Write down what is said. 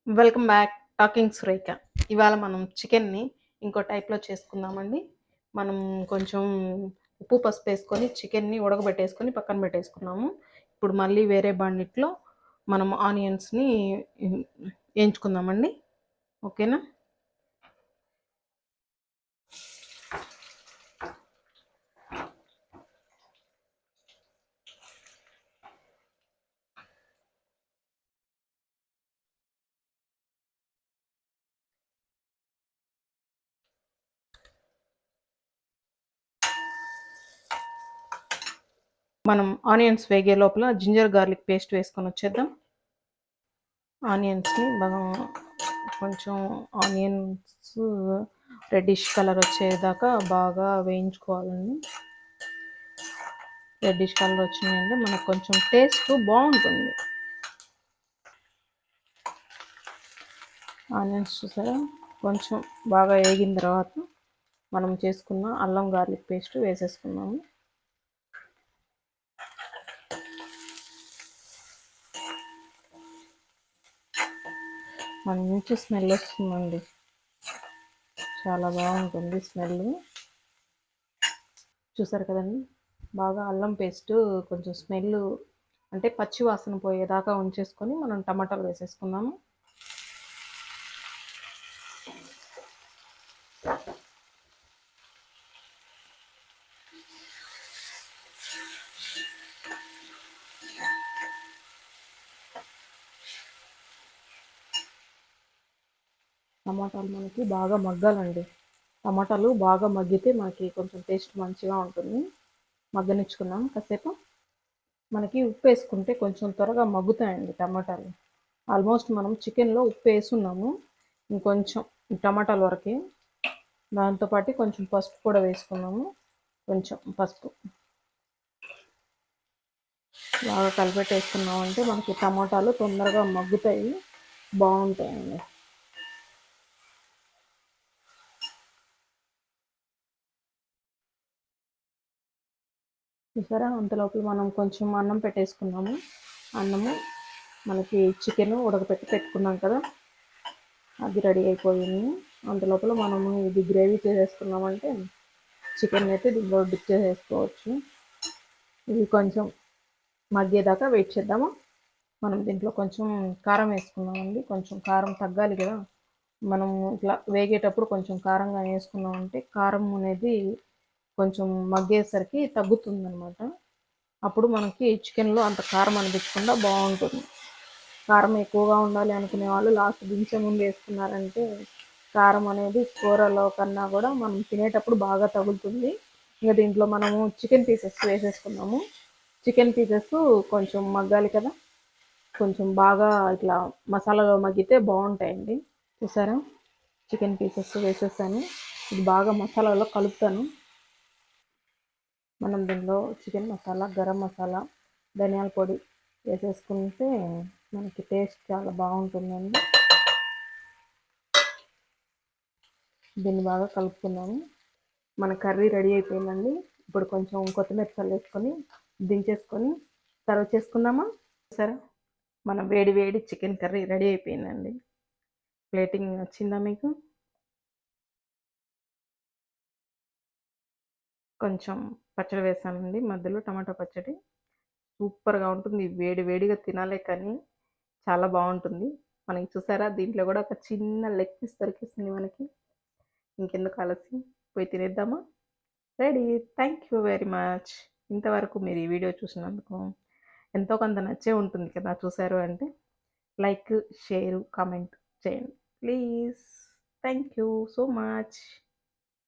Welcome back talking Surekha. ఇవాళ మనం చికెన్ని ఇంకో టైప్లో చేసుకుందామండి. మనం కొంచెం ఉప్పు పసుపు వేసుకొని చికెన్ని ఉడకబెట్టేసుకొని పక్కన పెట్టేసుకున్నాము. ఇప్పుడు మళ్ళీ వేరే బండిట్లో మనం ఆనియన్స్ని వేయించుకుందామండి. ఓకేనా? మనం ఆనియన్స్ వేగే లోపల జింజర్ గార్లిక్ పేస్ట్ వేసుకొని వచ్చేద్దాం. ఆనియన్స్ని బాగా కొంచెం ఆనియన్స్ రెడ్డిష్ కలర్ వచ్చేదాకా బాగా వేయించుకోవాలండి. రెడ్డిష్ కలర్ వచ్చినాయంటే మనకు కొంచెం టేస్ట్ బాగుంటుంది. ఆనియన్స్ చూసారా కొంచెం బాగా వేగిన తర్వాత మనం చేసుకున్న అల్లం గార్లిక్ పేస్ట్ వేసేసుకున్నాము. మంచి స్మెల్ వస్తుందండి, చాలా బాగుంటుంది స్మెల్. చూసారు కదండి, బాగా అల్లం పేస్ట్ కొంచెం స్మెల్ అంటే పచ్చి వాసన పోయేదాకా ఉంచేసుకొని మనం టమాటాలు వేసేసుకున్నాము. టమాటాలు మనకి బాగా మగ్గాలండి. టమాటాలు బాగా మగ్గితే మనకి కొంచెం టేస్ట్ మంచిగా ఉంటుంది. మగ్గనిచ్చుకున్నాం కాసేపు. మనకి ఉప్పు వేసుకుంటే కొంచెం త్వరగా మగ్గుతాయండి టమాటాలు. ఆల్మోస్ట్ మనం చికెన్లో ఉప్పు వేసున్నాము, ఇంకొంచెం టమాటాల వరకే. దాంతోపాటు కొంచెం పసుపు కూడా వేసుకున్నాము. కొంచెం పసుపు బాగా కలిపెట్టేసుకున్నామంటే మనకి టమాటాలు తొందరగా మగ్గుతాయి, బాగుంటాయండి. చూసారా, అంతలోపల మనం కొంచెం అన్నం పెట్టేసుకున్నాము. అన్నము మనకి చికెన్ ఉడకపెట్టి పెట్టుకున్నాం కదా, అది రెడీ అయిపోయింది. అంతలోపల మనము ఇది గ్రేవీ చేసేసుకున్నామంటే చికెన్ అయితే దీంట్లో డిప్ చేసేసుకోవచ్చు. ఇది కొంచెం మగ్గేదాకా వెయిట్ చేద్దాము. మనం దీంట్లో కొంచెం కారం వేసుకున్నామండి. కొంచెం కారం తగ్గాలి కదా, మనం ఇట్లా వేగేటప్పుడు కొంచెం కారంగా వేసుకున్నామంటే కారం అనేది కొంచెం మగ్గేసరికి తగ్గుతుంది అనమాట. అప్పుడు మనకి చికెన్లో అంత కారం అనిపించకుండా బాగుంటుంది. కారం ఎక్కువగా ఉండాలి అనుకునే వాళ్ళు లాస్ట్ దించే ముందు వేసుకున్నారంటే కారం అనేది కూరలో కన్నా కూడా మనం తినేటప్పుడు బాగా తగులుతుంది. ఇంకా దీంట్లో మనము చికెన్ పీసెస్ వేసేసుకున్నాము. చికెన్ పీసెస్ కొంచెం మగ్గాలి కదా, కొంచెం బాగా ఇట్లా మసాలాలో మగ్గితే బాగుంటాయండి. చూసారా, చికెన్ పీసెస్ వేసేసాను. ఇది బాగా మసాలాలో కలుపుతాను. మనం దీనిలో చికెన్ మసాలా, గరం మసాలా, ధనియాల పొడి వేసేసుకుంటే మనకి టేస్ట్ చాలా బాగుంటుందండి. దీన్ని బాగా కలుపుకున్నాము. మన కర్రీ రెడీ అయిపోయిందండి. ఇప్పుడు కొంచెం కొత్తిమీర చల్లేసుకొని దించేసుకొని సర్వ్ చేసుకుందామా. సరే, మన వేడి వేడి చికెన్ కర్రీ రెడీ అయిపోయిందండి. ప్లేటింగ్ నచ్చిందా మీకు? కొంచెం పచ్చడి వేసానండి మధ్యలో, టమాటా పచ్చడి. సూపర్గా ఉంటుంది, వేడి వేడిగా తినాలే కానీ చాలా బాగుంటుంది. మనకి చూసారా, దీంట్లో కూడా ఒక చిన్న లెగ్ పీస్ దొరికేసింది మనకి. ఇంకెందుకు ఆలస్యం, పోయి తినేద్దామా? Ready. Thank you very much. ఇంతవరకు మీరు ఈ వీడియో చూసినందుకు ఎంతో కొంత నచ్చే ఉంటుంది కదా. చూసారు అంటే లైక్, షేరు, కామెంట్ చేయండి please. Thank you so much.